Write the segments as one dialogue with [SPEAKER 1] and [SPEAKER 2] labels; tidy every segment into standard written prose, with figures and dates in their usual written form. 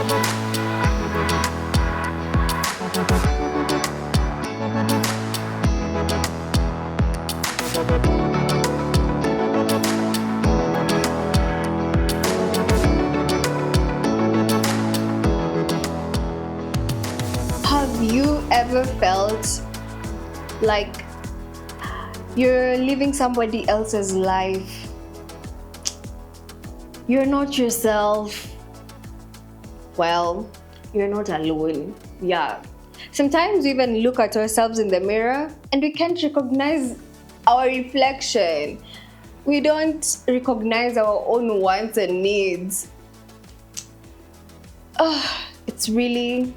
[SPEAKER 1] Have you ever felt like you're living somebody else's life? You're not yourself. Well, you're not alone. Yeah. Sometimes we even look at ourselves in the mirror and we can't recognize our reflection. We don't recognize our own wants and needs. It's really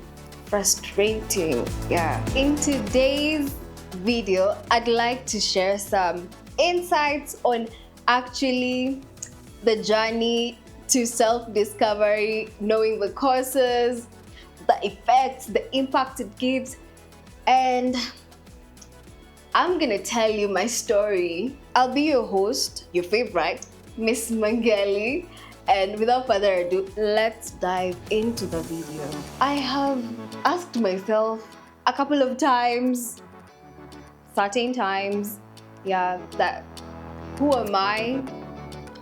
[SPEAKER 1] frustrating. Yeah. In today's video, I'd like to share some insights on actually the journey to self-discovery, knowing the causes, the effects, the impact it gives, and I'm gonna tell you my story. I'll be your host, your favorite, Miss Mangeli. And without further ado, let's dive into the video. I have asked myself a couple of times, certain times, that who am I?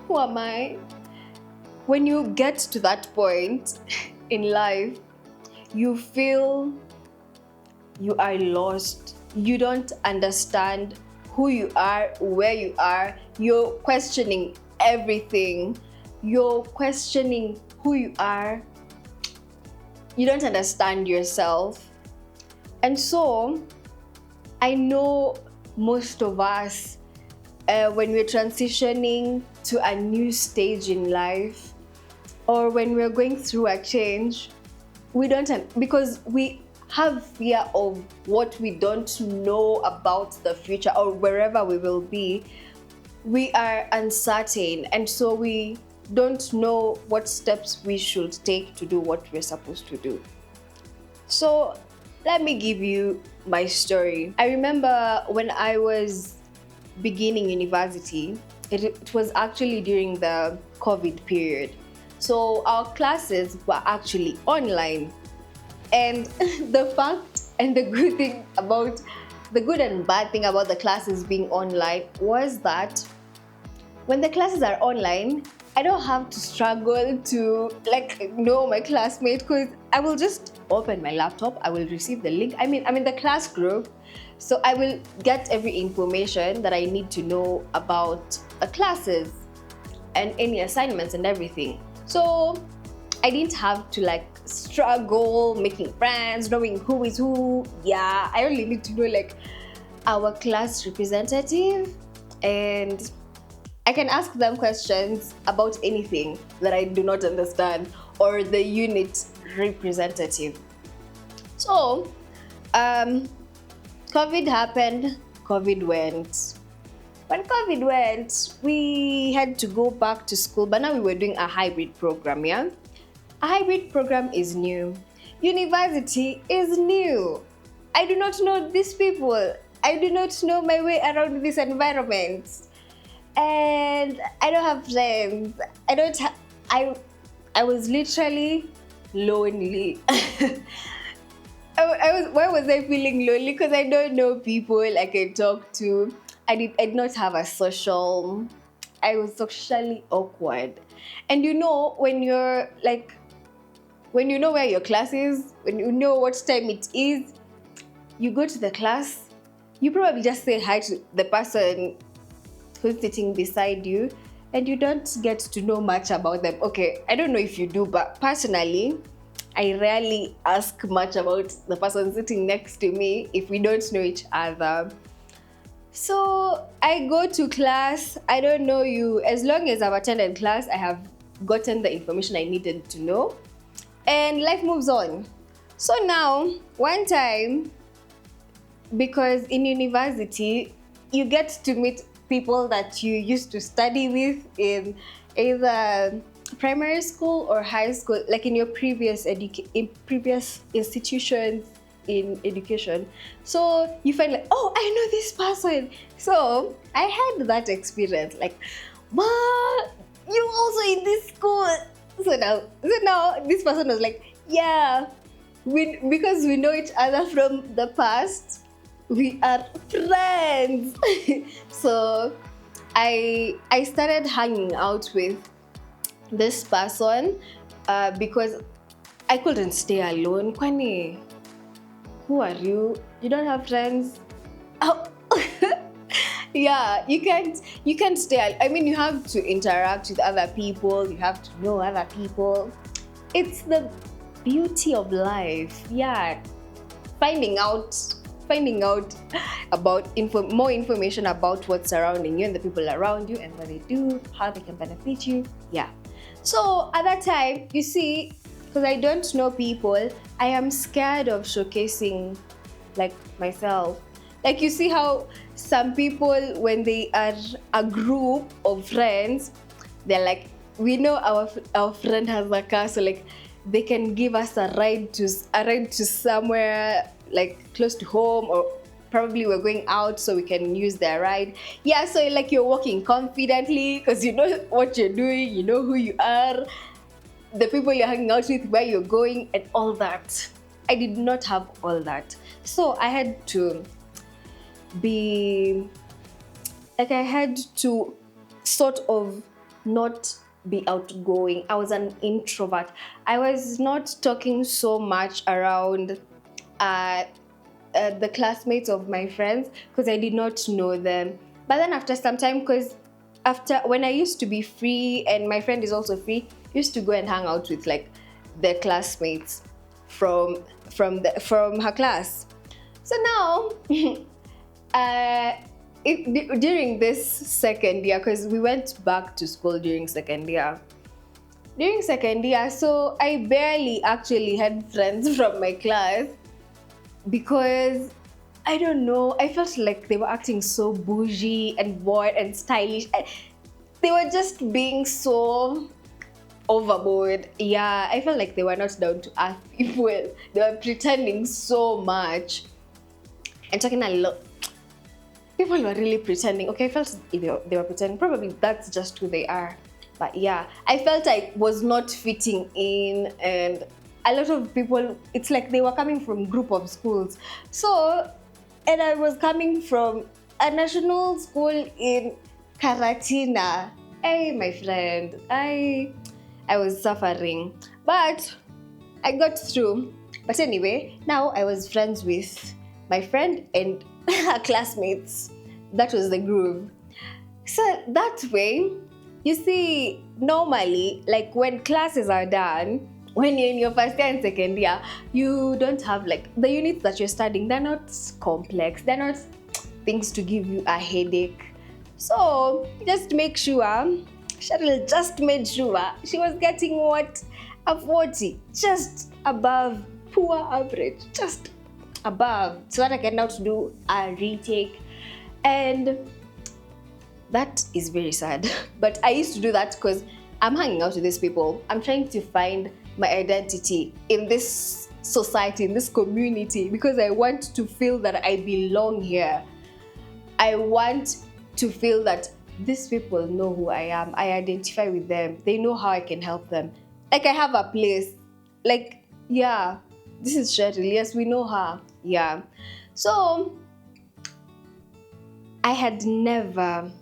[SPEAKER 1] Who am I? When you get to that point in life, you feel you are lost. You don't understand who you are, where you are. You're questioning everything. You're questioning who you are. You don't understand yourself. And so, I know most of us, when we're transitioning to a new stage in life, or when we're going through a change, we don't, because we have fear of what we don't know about the future or wherever we will be. We are uncertain, and so we don't know what steps we should take to do what we're supposed to do. So let me give you my story. I remember when I was beginning university, it was actually during the COVID period. So our classes were actually online. And the fact and the good and bad thing about the classes being online was that when the classes are online, I don't have to struggle to know my classmate, because I will just open my laptop, I will receive the link. I'm in the class group, so I will get every information that I need to know about the classes and any assignments and everything. So I didn't have to struggle making friends, knowing who is who. Yeah, I only need to know our class representative, and I can ask them questions about anything that I do not understand, or the unit representative. So, COVID happened, COVID went. When COVID went, we had to go back to school, but now we were doing a hybrid program, yeah? A hybrid program is new. University is new. I do not know these people. I do not know my way around this environment. And I don't have friends. I was literally lonely. Why was I feeling lonely? Because I don't know people I can talk to. I did not have a social. I was socially awkward. And when you're when you know where your class is, when you know what time it is, you go to the class, you probably just say hi to the person who's sitting beside you, and you don't get to know much about them. Okay, I don't know if you do, but personally, I rarely ask much about the person sitting next to me if we don't know each other. So I go to class, I don't know you. As long as I've attended class, I have gotten the information I needed to know, and life moves on. So now, one time, because in university, you get to meet people that you used to study with in either primary school or high school, like in your previous previous institutions in education. So you find oh, I know this person. So I had that experience, what? You also in this school? So now this person was like, Yeah, because we know each other from the past, we are friends. So I started hanging out with this person because I couldn't stay alone. Kwani, who are you? You don't have friends? Oh. Yeah, you can't stay. I mean, you have to interact with other people. You have to know other people. It's the beauty of life. Yeah, finding out finding out about more information about what's surrounding you and the people around you and what they do, how they can benefit you. Yeah. So at that time, you see, because I don't know people, I am scared of showcasing like myself. Like, you see how some people, when they are a group of friends, they're like, we know our friend has a car, so like they can give us a ride to somewhere like close to home, or probably we're going out so we can use their ride. Yeah, so like you're walking confidently because you know what you're doing, you know who you are, the people you're hanging out with, where you're going, and all that. I did not have all that. So be I had to sort of not be outgoing. I was an introvert. I was not talking so much around uh, the classmates of my friends because I did not know them. But then after some time, because after when I used to be free and my friend is also free, used to go and hang out with like their classmates from her class. So now, during this second year, because we went back to school during second year. During second year, so I barely actually had friends from my class because I don't know, I felt like they were acting so bougie and bored and stylish. They were just being so overboard. Yeah, I felt like they were not down to earth people. They were pretending so much and talking a lot. People were really pretending. Okay, I felt they were pretending. Probably that's just who they are. But yeah, I felt I was not fitting in, and a lot of people, it's like they were coming from group of schools. So, and I was coming from a national school in Karatina. Hey, my friend, I was suffering, but I got through. But anyway, now I was friends with my friend and her classmates. That was the groove. So that way, you see, normally, like when classes are done, when you're in your first year and second year, you don't have like the units that you're studying, they're not complex, they're not things to give you a headache. So just make sure, Cheryl just made sure she was getting what? A 40, just above poor average, just above, so that I can now do a retake. And that is very sad. But I used to do that because I'm hanging out with these people. I'm trying to find my identity in this society, in this community, because I want to feel that I belong here. I want to feel that these people know who I am. I identify with them. They know how I can help them. Like I have a place. Like, yeah, this is Cheryl. Yes, we know her. Yeah. So I had never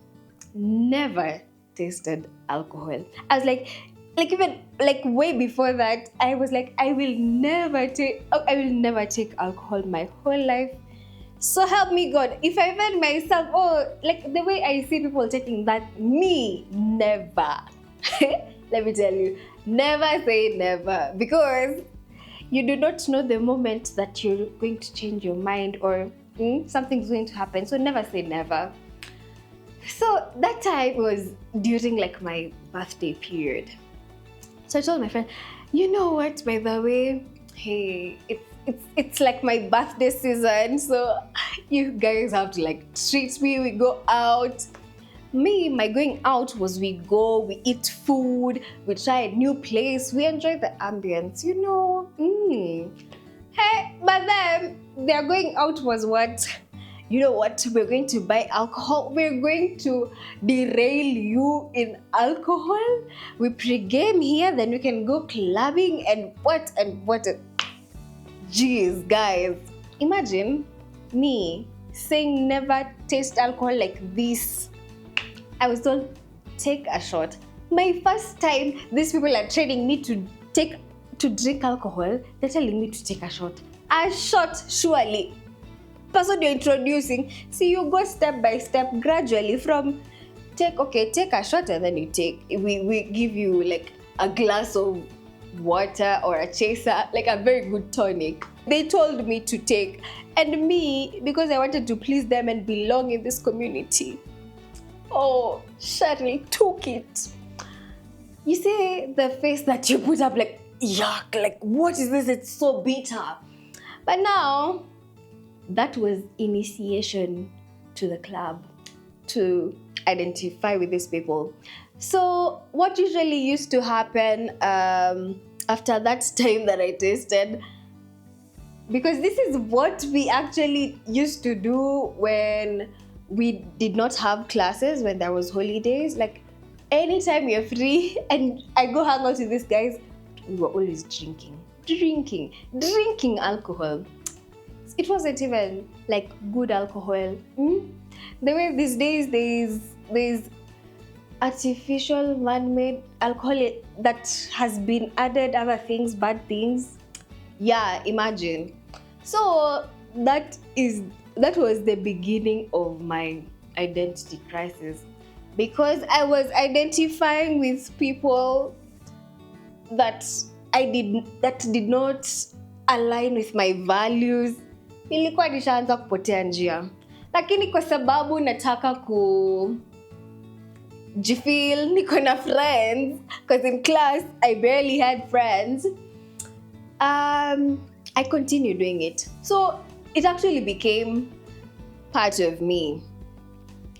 [SPEAKER 1] tasted alcohol. I was like even like way before that, I was like, I will never take alcohol my whole life. So help me God. If I find myself, like the way I see people taking that, me, never. Let me tell you, never say never, because you do not know the moment that you're going to change your mind, or something's going to happen. So never say never. So that time was during like my birthday period. So I told my friend, you know what, by the way, hey, it's like my birthday season, so you guys have to like treat me. We go out. My going out was we eat food, we try a new place, we enjoy the ambience, you know. Hey, but then their going out was what? you know what, we're going to buy alcohol, we're going to derail you in alcohol, we pre-game here, then we can go clubbing and what. Jeez, guys, imagine me saying never taste alcohol like this. I was told, take a shot. My first time, these people are training me to drink alcohol. They're telling me to take a shot. A shot, surely. Person you're introducing, see, you go step by step, gradually from take a shot, and then you take. We give you like a glass of water or a chaser, like a very good tonic. They told me to take, and me, because I wanted to please them and belong in this community, oh, Cheryl took it. You see the face that you put up, like, yuck, like, what is this? It's so bitter. But now, that was initiation to the club, to identify with these people. So what usually used to happen after that time that I tasted, because this is what we actually used to do when we did not have classes, when there was holidays, like anytime you're free and I go hang out with these guys, we were always drinking alcohol. It wasn't even like good alcohol. The way these days there's artificial man-made alcohol that has been added other things, bad things. Yeah, imagine. So that was the beginning of my identity crisis, because I was identifying with people that did not align with my values. Nilikuwa nishaanza kupotea njia, lakini kwa sababu nataka kujifeel niko na friends, because in class I barely had friends, I continued doing it. So it actually became part of me.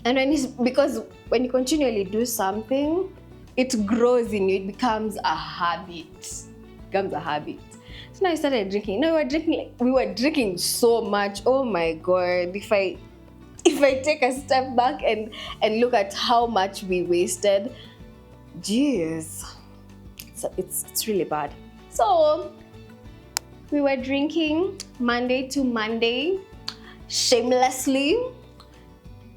[SPEAKER 1] And because when you continually do something, it grows in you, it becomes a habit. So now I started drinking. Now we were drinking so much. Oh my God. If I take a step back and look at how much we wasted, jeez, it's really bad. So we were drinking Monday to Monday, shamelessly.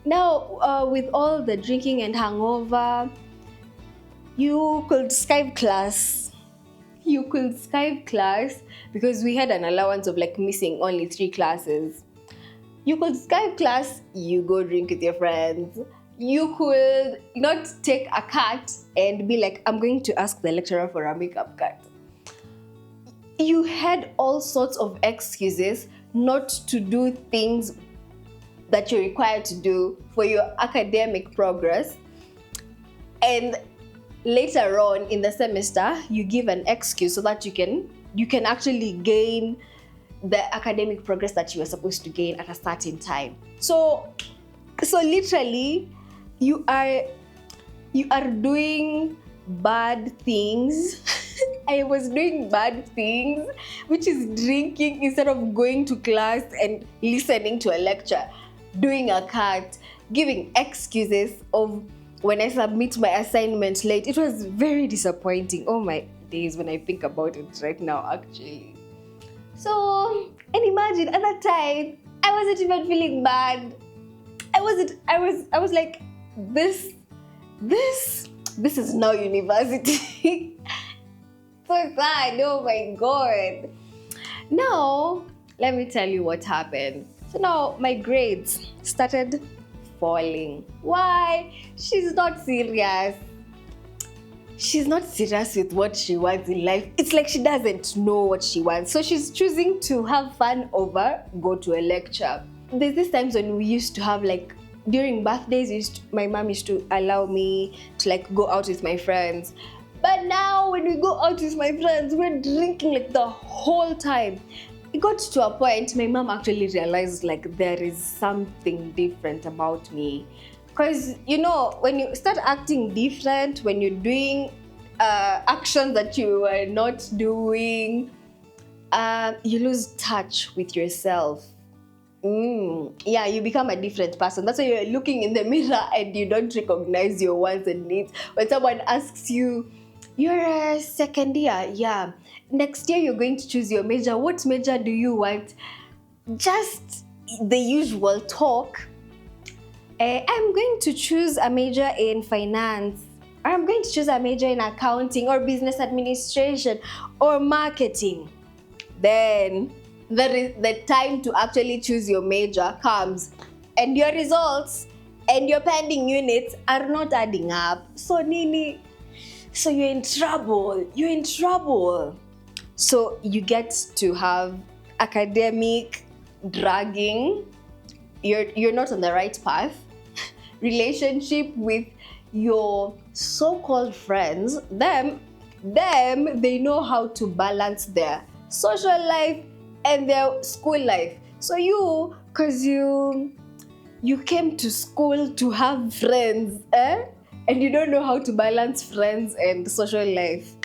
[SPEAKER 1] Now, with all the drinking and hangover, you could Skype class. Because we had an allowance of like missing only 3 classes. You could Skype class, you go drink with your friends. You could not take a cut and be like, I'm going to ask the lecturer for a makeup cut. You had all sorts of excuses not to do things that you're required to do for your academic progress. And later on in the semester, you give an excuse so that you can actually gain the academic progress that you were supposed to gain at a certain time. So literally, you are doing bad things. I was doing bad things, which is drinking instead of going to class and listening to a lecture, doing a cut, giving excuses of when I submit my assignment late. It was very disappointing. Oh my days, when I think about it right now, actually. So, and imagine at that time, I wasn't even feeling bad. I was like, this is now university. So sad, oh my God. Now, let me tell you what happened. So now my grades started falling. Why? She's not serious. She's not serious with what she wants in life. It's like she doesn't know what she wants. So she's choosing to have fun over go to a lecture. There's these times when we used to have like, during birthdays, my mom used to allow me to like go out with my friends. But now when we go out with my friends, we're drinking like the whole time. It got to a point, my mom actually realized like there is something different about me. Because, you know, when you start acting different, when you're doing actions that you were not doing, you lose touch with yourself. Yeah, you become a different person. That's why you're looking in the mirror and you don't recognize your wants and needs. When someone asks you, you're a second year, yeah, next year you're going to choose your major. What major do you want? Just the usual talk. I'm going to choose a major in finance, or I'm going to choose a major in accounting or business administration or marketing. Then the time to actually choose your major comes, and your results and your pending units are not adding up. So Nini, so you're in trouble. You're in trouble. So you get to have academic dragging. You're not on the right path. Relationship with your so-called friends, them they know how to balance their social life and their school life. So you, because you came to school to have friends, and you don't know how to balance friends and social life,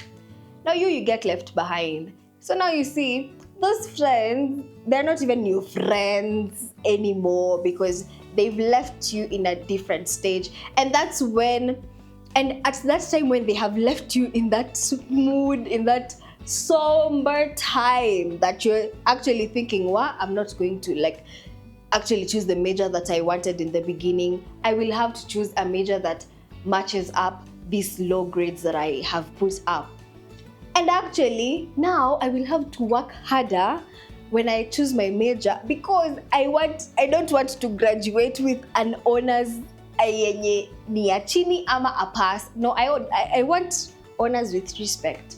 [SPEAKER 1] now you get left behind. So now you see those friends, they're not even your friends anymore because they've left you in a different stage. And that's when, and at that time when they have left you in that mood, in that somber time, that you're actually thinking, what, I'm not going to like actually choose the major that I wanted in the beginning. I will have to choose a major that matches up these low grades that I have put up. And actually, now I will have to work harder when I choose my major because I don't want to graduate with an honors yenye ni ya chini ama a pass. No, I want honors with respect.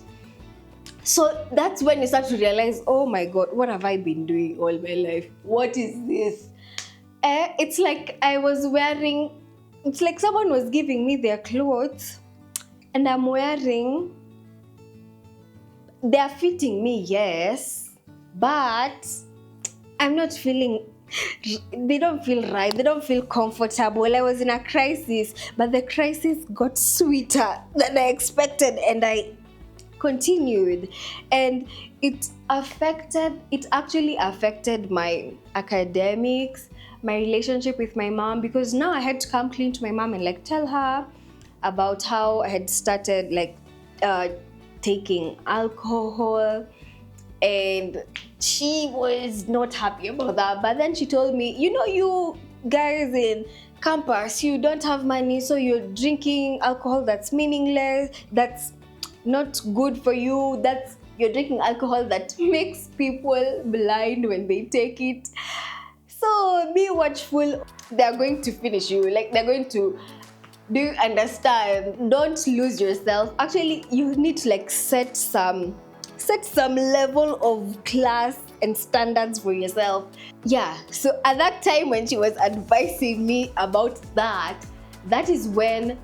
[SPEAKER 1] So that's when you start to realize, oh my God, what have I been doing all my life? What is this? It's like it's like someone was giving me their clothes and I'm wearing. They're fitting me, yes, but I'm not feeling, they don't feel right, they don't feel comfortable. I was in a crisis, but the crisis got sweeter than I expected, and I continued, and it actually affected my academics, my relationship with my mom, because now I had to come clean to my mom and like tell her about how I had started like taking alcohol, and she was not happy about that. But then she told me, you guys in campus, you don't have money, so you're drinking alcohol that's meaningless, that's not good for you, you're drinking alcohol that makes people blind when they take it. So be watchful, they're going to finish you, like they're going to, do you understand? Don't lose yourself. Actually, you need to like set some level of class and standards for yourself. Yeah, so at that time when she was advising me about that, that is when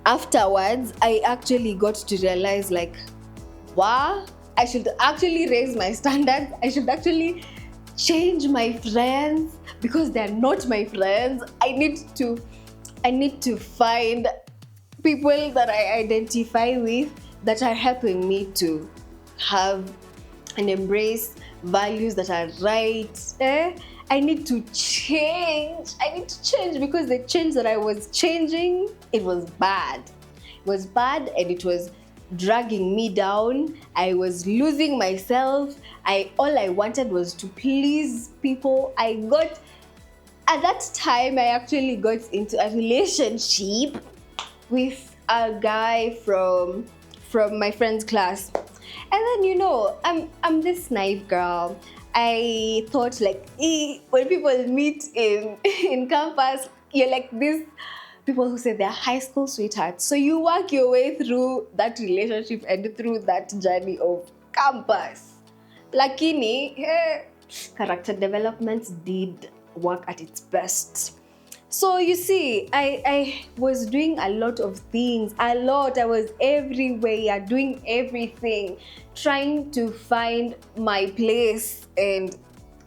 [SPEAKER 1] afterwards I actually got to realize like, wow, I should actually raise my standards. I should actually change my friends because they're not my friends. I need to find people that I identify with that are helping me to have and embrace values that are right. I need to change. Because the change that I was changing, it was bad. It was bad and it was dragging me down. I was losing myself. All I wanted was to please people. At that time, I actually got into a relationship with a guy from my friend's class. And then I'm this naive girl. I thought like, when people meet in campus, you're like these people who say they're high school sweethearts. So you work your way through that relationship and through that journey of campus. Lakini, character development did work at its best. So you see, I was doing a lot of things, I was everywhere, doing everything, trying to find my place, and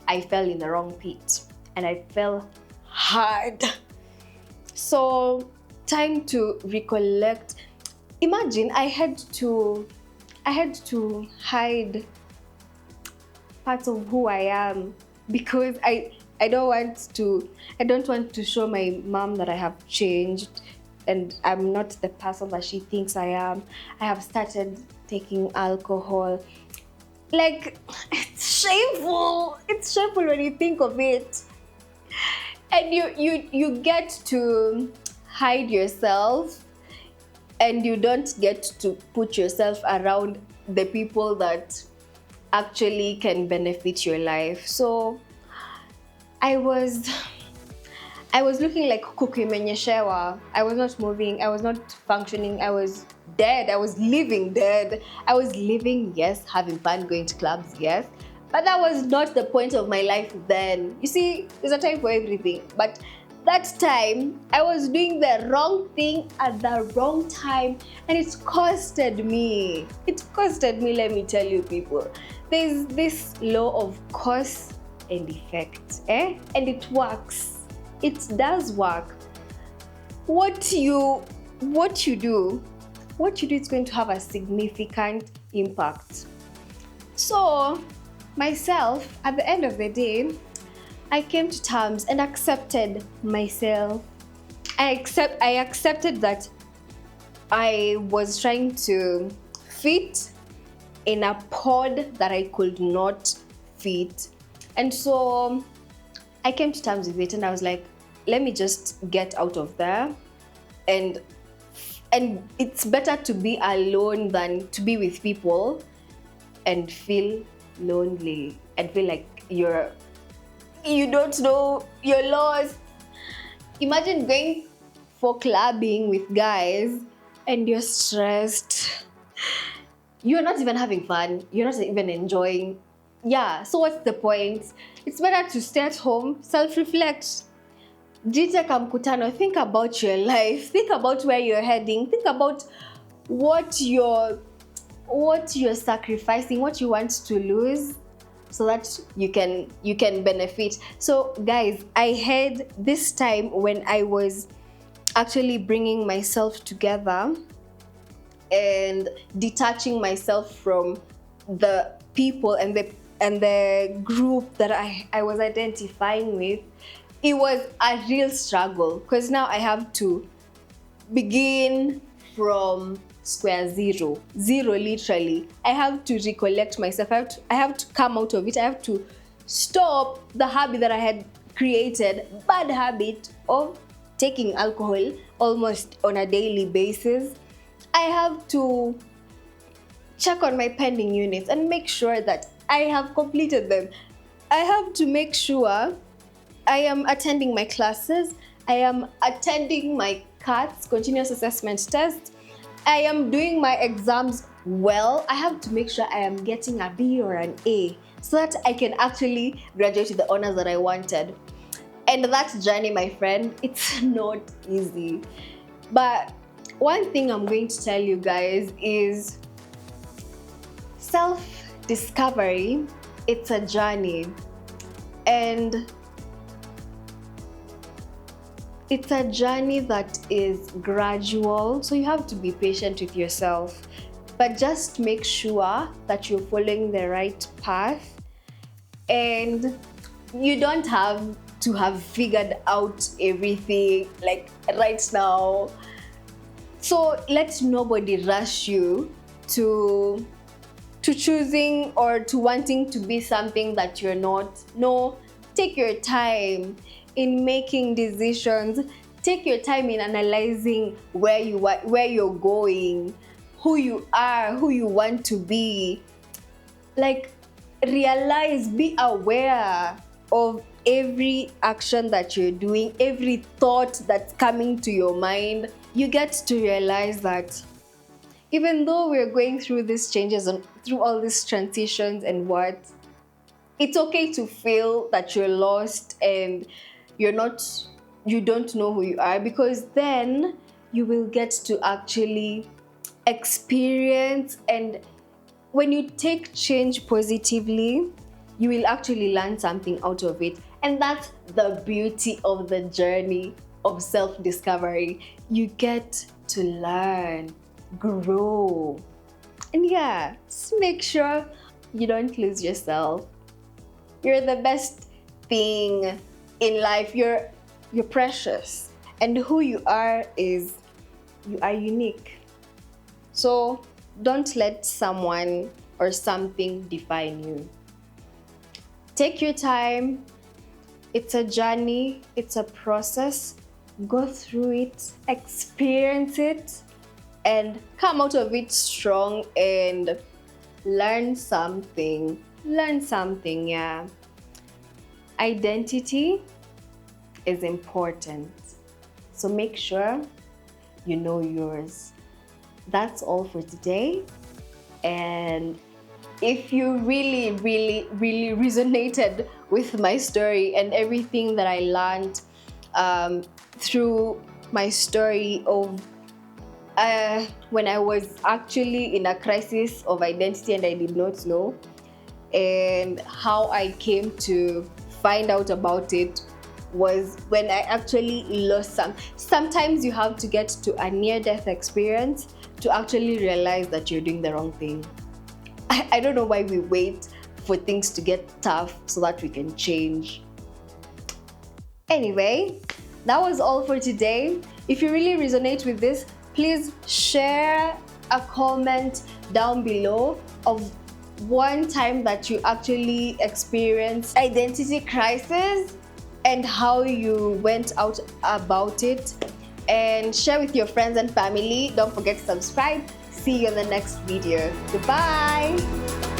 [SPEAKER 1] I fell in the wrong pit, and I fell hard. So time to recollect. Imagine I had to hide parts of who I am because I I don't want to show my mom that I have changed and I'm not the person that she thinks I am. I have started taking alcohol. Like, it's shameful. It's shameful when you think of it. And you get to hide yourself, and you don't get to put yourself around the people that actually can benefit your life. So I was I was looking like kuku imenyeshewa. I was not moving. I was not functioning. I was dead. I was living dead. I was living, yes, having fun, going to clubs, yes. But that was not the point of my life then. You see, there's a time for everything. But that time, I was doing the wrong thing at the wrong time, and it costed me. It costed me, let me tell you, people. There's this law of cause and effect, and it works. It does work. What you do, it's going to have a significant impact. So, myself, at the end of the day, I came to terms and accepted myself. I accepted that I was trying to fit in a pod that I could not fit. And so I came to terms with it, and I was like, let me just get out of there. And it's better to be alone than to be with people and feel lonely and feel like you don't know, you're lost. Imagine going for clubbing with guys and you're stressed. You're not even having fun. You're not even enjoying. Yeah, so what's the point? It's better to stay at home, self-reflect. Jita kamkutano, think about your life. Think about where you're heading. Think about what you're sacrificing, what you want to lose, so that you can benefit. So guys, I had this time when I was actually bringing myself together and detaching myself from the people and the group that I was identifying with. It was a real struggle because now I have to begin from square zero literally. I have to recollect myself. I have to come out of it. I have to stop the habit that I had created, bad habit of taking alcohol almost on a daily basis. I have to check on my pending units and make sure that I have completed them. I have to make sure I am attending my classes. I am attending my CATs, continuous assessment test. I am doing my exams well. I have to make sure I am getting a B or an A so that I can actually graduate with the honors that I wanted. And that journey, my friend, it's not easy. But one thing I'm going to tell you guys is self-discovery, it's a journey. And it's a journey that is gradual, so you have to be patient with yourself. But just make sure that you're following the right path, and you don't have to have figured out everything like right now. So let nobody rush you to choosing or to wanting to be something that you're not. No, take your time in making decisions. Take your time in analyzing where you're going, who you are, who you want to be. Like, realize, be aware of every action that you're doing, every thought that's coming to your mind. You get to realize that even though we're going through these changes and through all these transitions and what, it's okay to feel that you're lost and you don't know who you are, because then you will get to actually experience, and when you take change positively, you will actually learn something out of it. And that's the beauty of the journey of self-discovery. You get to learn, grow, and yeah, just make sure you don't lose yourself. You're the best thing in life, you're precious, and who you are is you are unique. So don't let someone or something define you. Take your time. It's a journey, it's a process. Go through it, experience it, and come out of it strong and learn something. Learn something, yeah. Identity is important. So make sure you know yours. That's all for today. And if you really, really, really resonated with my story and everything that I learned through my story of when I was actually in a crisis of identity and I did not know, and how I came to find out about it was when I actually lost some. Sometimes you have to get to a near-death experience to actually realize that you're doing the wrong thing. I don't know why we wait for things to get tough so that we can change. Anyway, that was all for today. If you really resonate with this, please share a comment down below of one time that you actually experienced identity crisis and how you went out about it, and share with your friends and family. Don't forget to subscribe. See you in the next video. Goodbye.